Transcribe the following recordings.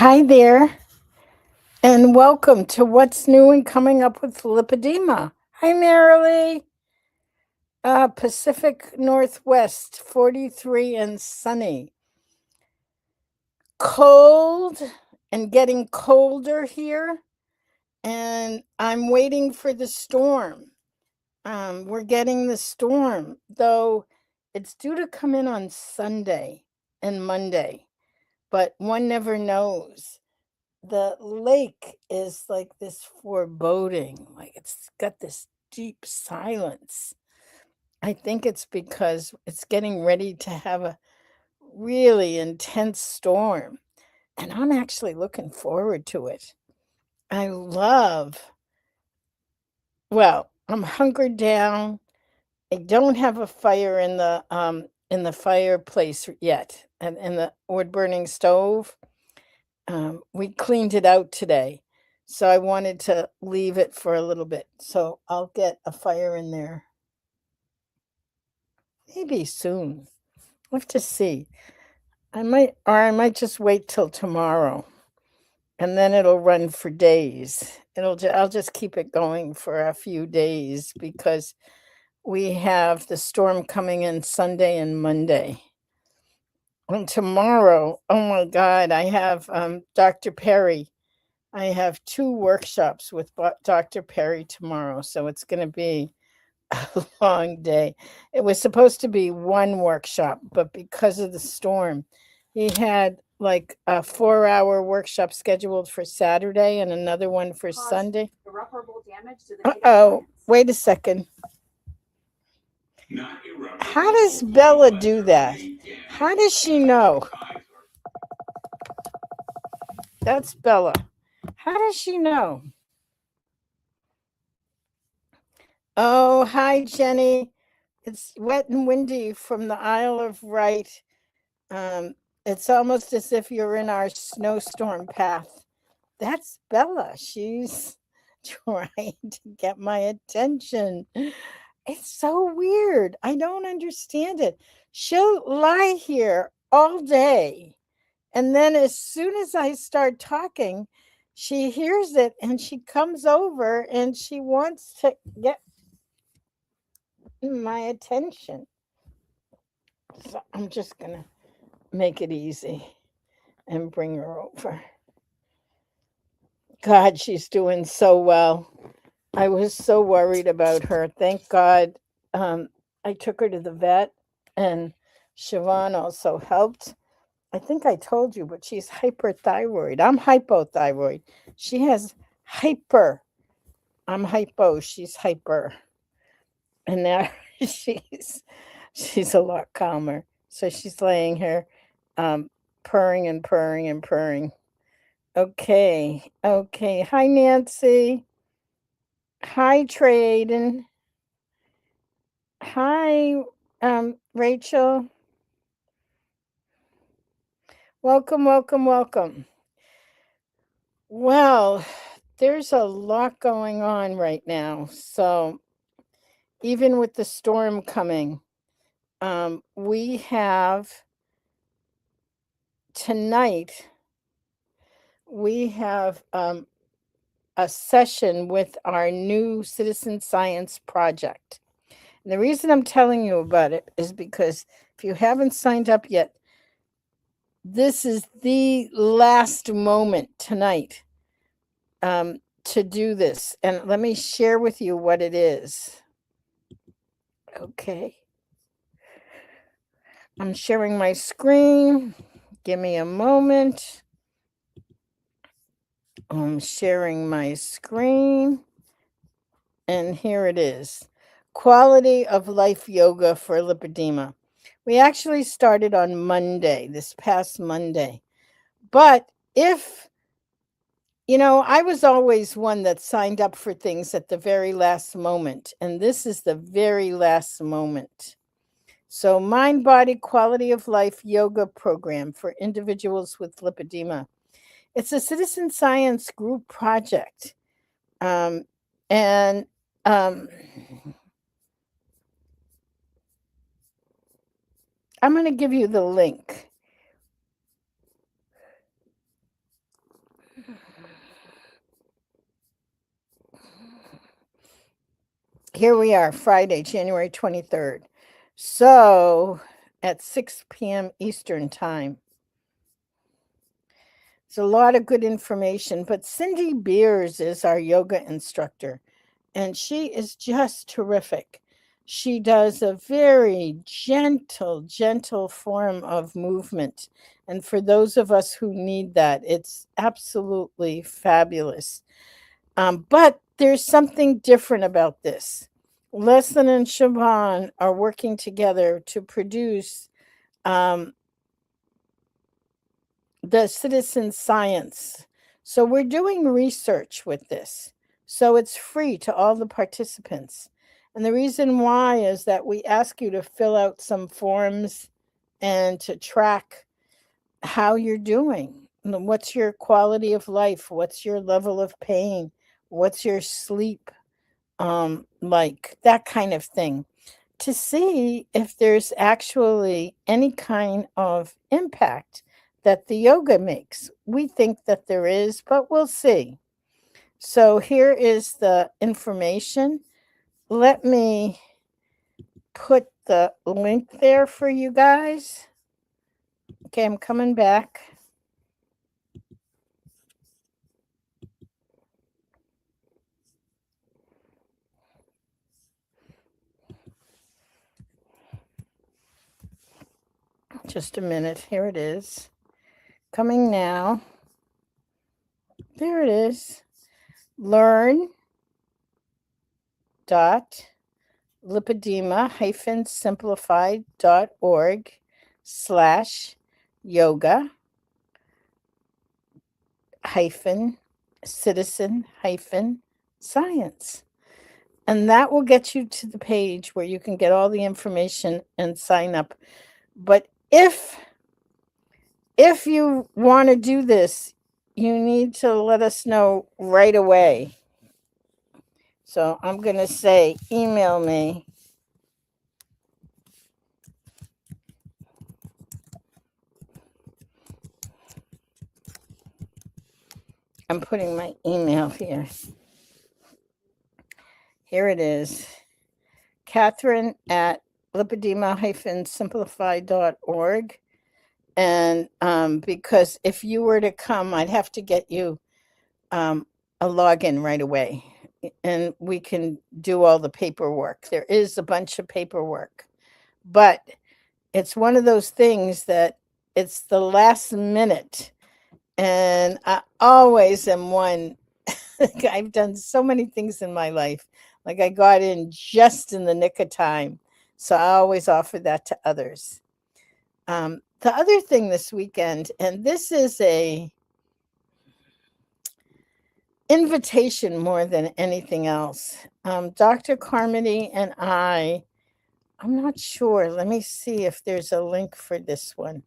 Hi there, and welcome to What's New and Coming Up with Lipedema. Hi, Marilee. Pacific Northwest, 43 and sunny. Cold and getting colder here, and I'm waiting for the storm. We're getting the storm, though it's due to come in on Sunday and Monday, but one never knows. The lake is like this foreboding, like it's got this deep silence. I think it's because it's getting ready to have a really intense storm, and I'm actually looking forward to it. I love, well, I'm hunkered down. I don't have a fire in the fireplace yet, and in the wood burning stove. We cleaned it out today, so I wanted to leave it for a little bit. So I'll get a fire in there maybe soon. We'll have to see. I might just wait till tomorrow, and then it'll run for days. I'll just keep it going for a few days because we have the storm coming in Sunday and Monday. And tomorrow, oh my God, I have Dr. Perry. I have two workshops with Dr. Perry tomorrow, so it's going to be a long day. It was supposed to be one workshop, but because of the storm, he had like a 4-hour workshop scheduled for Saturday and another one for Sunday. Irreparable damage to the Oh, wait a second. How does Bella do that? How does she know? That's Bella. How does she know? Oh, hi, Jenny. It's wet and windy from the Isle of Wight. It's almost as if you're in our snowstorm path. That's Bella. She's trying to get my attention. It's so weird. I don't understand it. She'll lie here all day. And then as soon as I start talking, she hears it and she comes over and she wants to get my attention. So I'm just going to make it easy and bring her over. God, she's doing so well. I was so worried about her. Thank God I took her to the vet, and Siobhan also helped. I think I told you, but she's hyperthyroid. I'm hypothyroid. She has hyper. I'm hypo. She's hyper. And now she's a lot calmer. So she's laying here purring and purring and purring. Okay. Okay. Hi, Nancy. Hi, Traden. Hi, Rachel. Welcome, welcome, welcome. Well, there's a lot going on right now. So even with the storm coming, we have tonight, we have a session with our new citizen science project. And the reason I'm telling you about it is because if you haven't signed up yet, this is the last moment tonight to do this. And let me share with you what it is. Okay. I'm sharing my screen. Give me a moment. I'm sharing my screen. And here it is. Quality of life yoga for lipedema. We actually started on Monday, this past Monday. But if, I was always one that signed up for things at the very last moment. And this is the very last moment. So, Mind Body Quality of Life Yoga Program for individuals with lipedema. It's a citizen science group project. And I'm going to give you the link. here we are, Friday, January 23rd. So at 6 p.m. Eastern time. It's a lot of good information, but Cindy Beers is our yoga instructor, and she is just terrific. She does a very gentle form of movement. And for those of us who need that, it's absolutely fabulous. But there's something different about this. Leslin and Siobhan are working together to produce the citizen science. So we're doing research with this. So it's free to all the participants. And the reason why is that we ask you to fill out some forms and to track how you're doing. What's your quality of life? What's your level of pain? What's your sleep like? That kind of thing. To see if there's actually any kind of impact that the yoga makes. We think that there is, but we'll see. So here is the information. Let me put the link there for you guys. Okay, I'm coming back. Just a minute. Here it is. Coming now. There it is. Learn dot lipedema-simplified.org/yoga citizen science. And that will get you to the page where you can get all the information and sign up. But if you want to do this, you need to let us know right away. So I'm going to say email me. I'm putting my email here. Here it is. Catherine at lipedema-simplified.org. And because if you were to come, I'd have to get you a login right away. And we can do all the paperwork. There is a bunch of paperwork. But it's one of those things that it's the last minute. And I always am one. I've done so many things in my life. Like I got in just in the nick of time. So I always offer that to others. The other thing this weekend, and this is a invitation more than anything else. Dr. Carmody and I'm not sure. Let me see if there's a link for this one.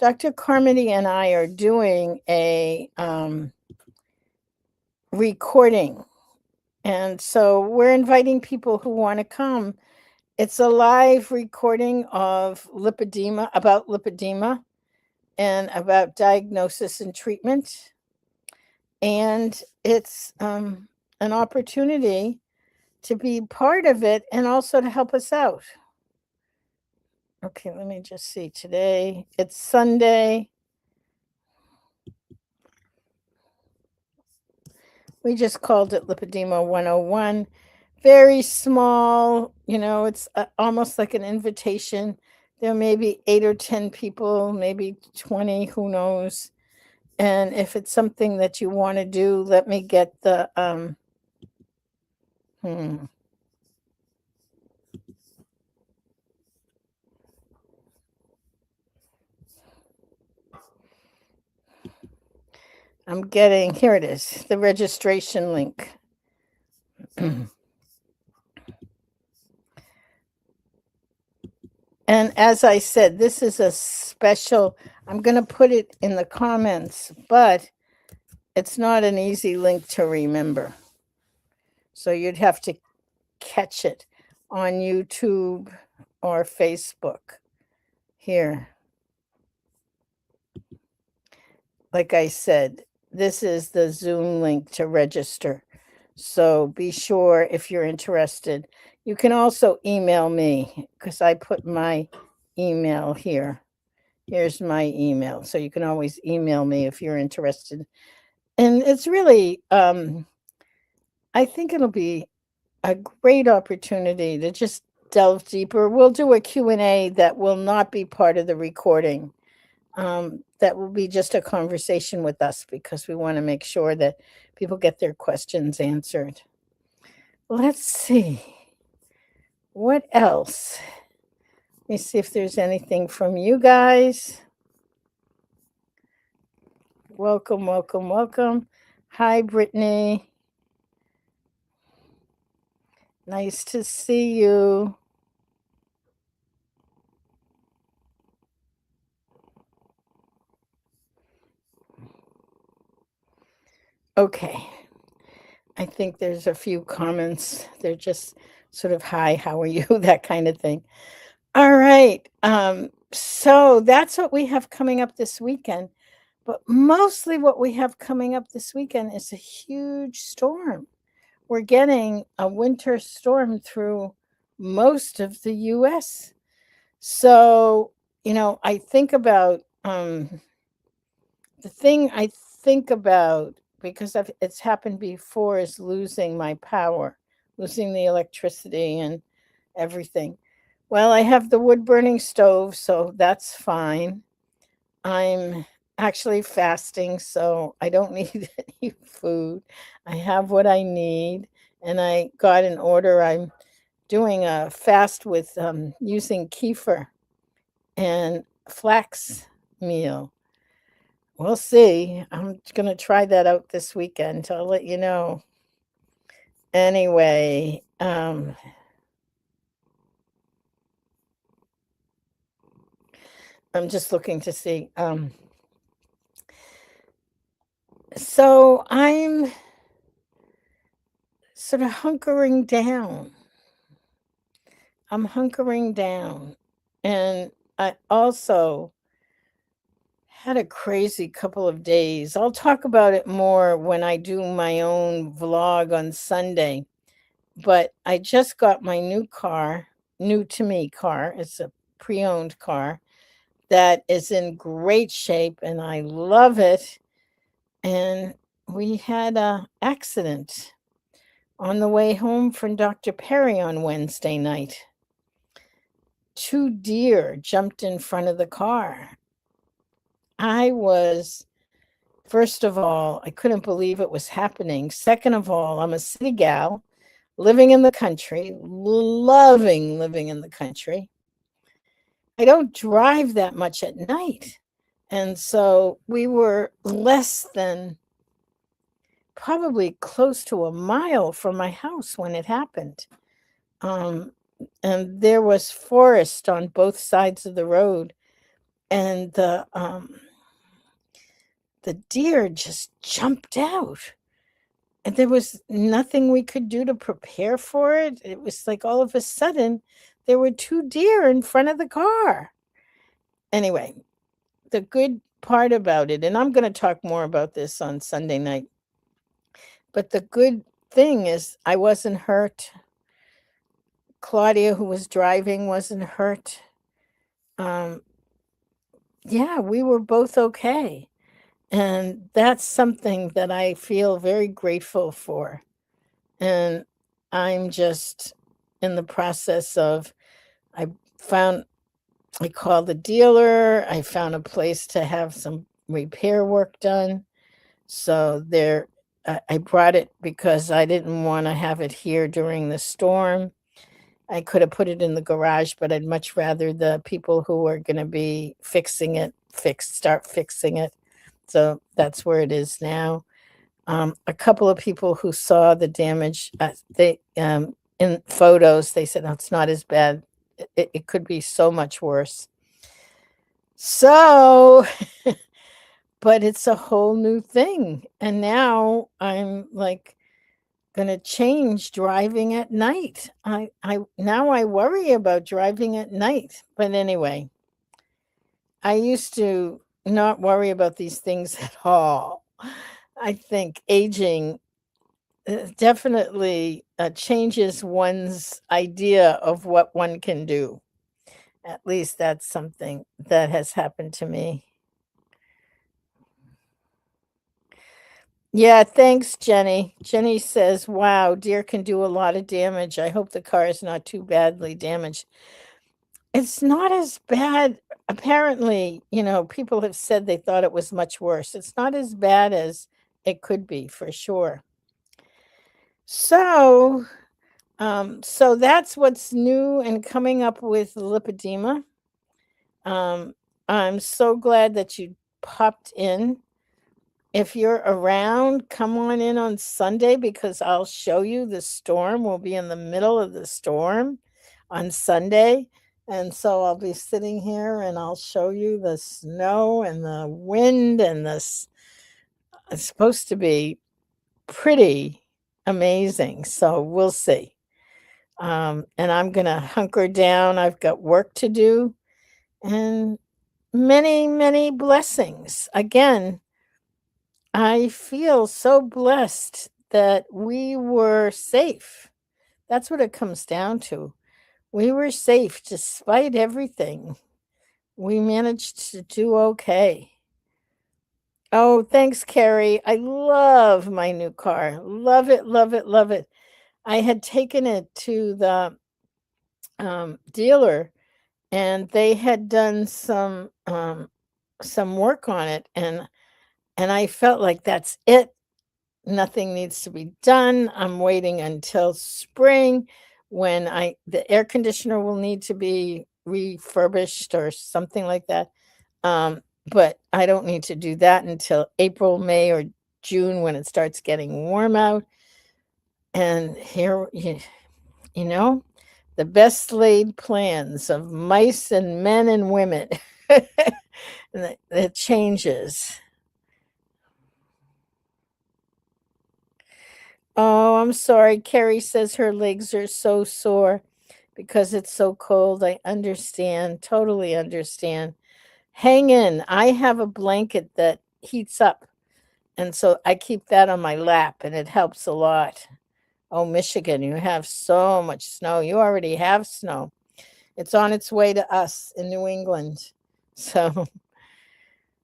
Dr. Carmody and I are doing a recording. And so we're inviting people who want to come. It's a live recording of lipedema, about lipedema and about diagnosis and treatment. And it's an opportunity to be part of it and also to help us out. Okay, let me just see. Today, it's Sunday. We just called it Lipedema 101. Very small, it's almost like an invitation. There may be 8 or 10 people, maybe 20, who knows. And if it's something that you want to do, let me get the I'm getting, here it is, the registration link. And as I said, this is a special, I'm going to put it in the comments, but it's not an easy link to remember. So you'd have to catch it on YouTube or Facebook. Here. Like I said, this is the Zoom link to register. So be sure if you're interested. You can also email me because I put my email here. Here's my email. So you can always email me if you're interested. And it's really, I think it'll be a great opportunity to just delve deeper. We'll do a Q&A that will not be part of the recording. That will be just a conversation with us because we want to make sure that people get their questions answered. Let's see. What else? Let me see if there's anything from you guys. Welcome, welcome, welcome. Hi, Brittany. Nice to see you. Okay. I think there's a few comments. They're just sort of hi, how are you? That kind of thing. All right. So that's what we have coming up this weekend. But mostly what we have coming up this weekend is a huge storm. We're getting a winter storm through most of the US. So, I think about the thing I think about because it's happened before is losing my power, losing the electricity and everything. Well, I have the wood burning stove, so that's fine. I'm actually fasting, so I don't need any food. I have what I need, and I got an order. I'm doing a fast with using kefir and flax meal. We'll see. I'm going to try that out this weekend. I'll let you know. Anyway, I'm just looking to see. So I'm sort of hunkering down. I'm hunkering down. And I also had a crazy couple of days. I'll talk about it more when I do my own vlog on Sunday. But I just got my new car, new to me car. It's a pre-owned car that is in great shape and I love it. And we had a accident on the way home from Dr. Perry on Wednesday night. 2 deer jumped in front of the car. First of all, I couldn't believe it was happening. Second of all, I'm a city gal living in the country, loving living in the country. I don't drive that much at night. And so we were less than probably close to a mile from my house when it happened. And there was forest on both sides of the road. And the deer just jumped out. And there was nothing we could do to prepare for it. It was like all of a sudden there were 2 deer in front of the car. Anyway, the good part about it, and I'm going to talk more about this on Sunday night, but the good thing is I wasn't hurt. Claudia, who was driving, wasn't hurt. Yeah, we were both okay. And that's something that I feel very grateful for. And I'm just in the process of, I called the dealer. I found a place to have some repair work done. So I brought it because I didn't want to have it here during the storm. I could have put it in the garage, but I'd much rather the people who are going to be fixing it start fixing it. So that's where it is now. A couple of people who saw the damage, they in photos, they said, "Oh, it's not as bad. It could be so much worse." So, but it's a whole new thing, and now I'm like gonna change driving at night. I now I worry about driving at night. But anyway, I used to not worry about these things at all. I think aging definitely changes one's idea of what one can do. At least that's something that has happened to me. Yeah, thanks, Jenny. Jenny says, wow, deer can do a lot of damage. I hope the car is not too badly damaged. It's not as bad. Apparently, people have said they thought it was much worse. It's not as bad as it could be, for sure. So, so that's what's new and coming up with lipedema. I'm so glad that you popped in. If you're around, come on in on Sunday because I'll show you the storm. We'll be in the middle of the storm on Sunday. And so I'll be sitting here and I'll show you the snow and the wind and this. It's supposed to be pretty amazing. So we'll see. And I'm going to hunker down. I've got work to do and many, many blessings. Again, I feel so blessed that we were safe. That's what it comes down to. We were safe despite everything. We managed to do okay. Oh, thanks, Carrie. I love my new car. Love it, love it, love it. I had taken it to the dealer and they had done some work on it and I felt like that's it. Nothing needs to be done. I'm waiting until spring when the air conditioner will need to be refurbished or something like that. But I don't need to do that until April, May, or June when it starts getting warm out. And here, you know, the best laid plans of mice and men and women. And it changes. Oh, I'm sorry. Carrie says her legs are so sore because it's so cold. I understand, totally understand. Hang in. I have a blanket that heats up, and so I keep that on my lap, and it helps a lot. Oh, Michigan, you have so much snow. You already have snow. It's on its way to us in New England. So,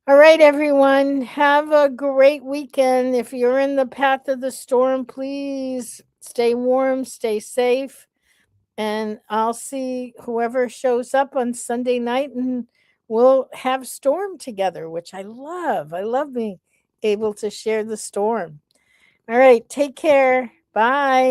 all right, everyone, have a great weekend. If you're in the path of the storm, please stay warm, stay safe, and I'll see whoever shows up on Sunday night and we'll have storm together, which I love. I love being able to share the storm. All right, take care. Bye.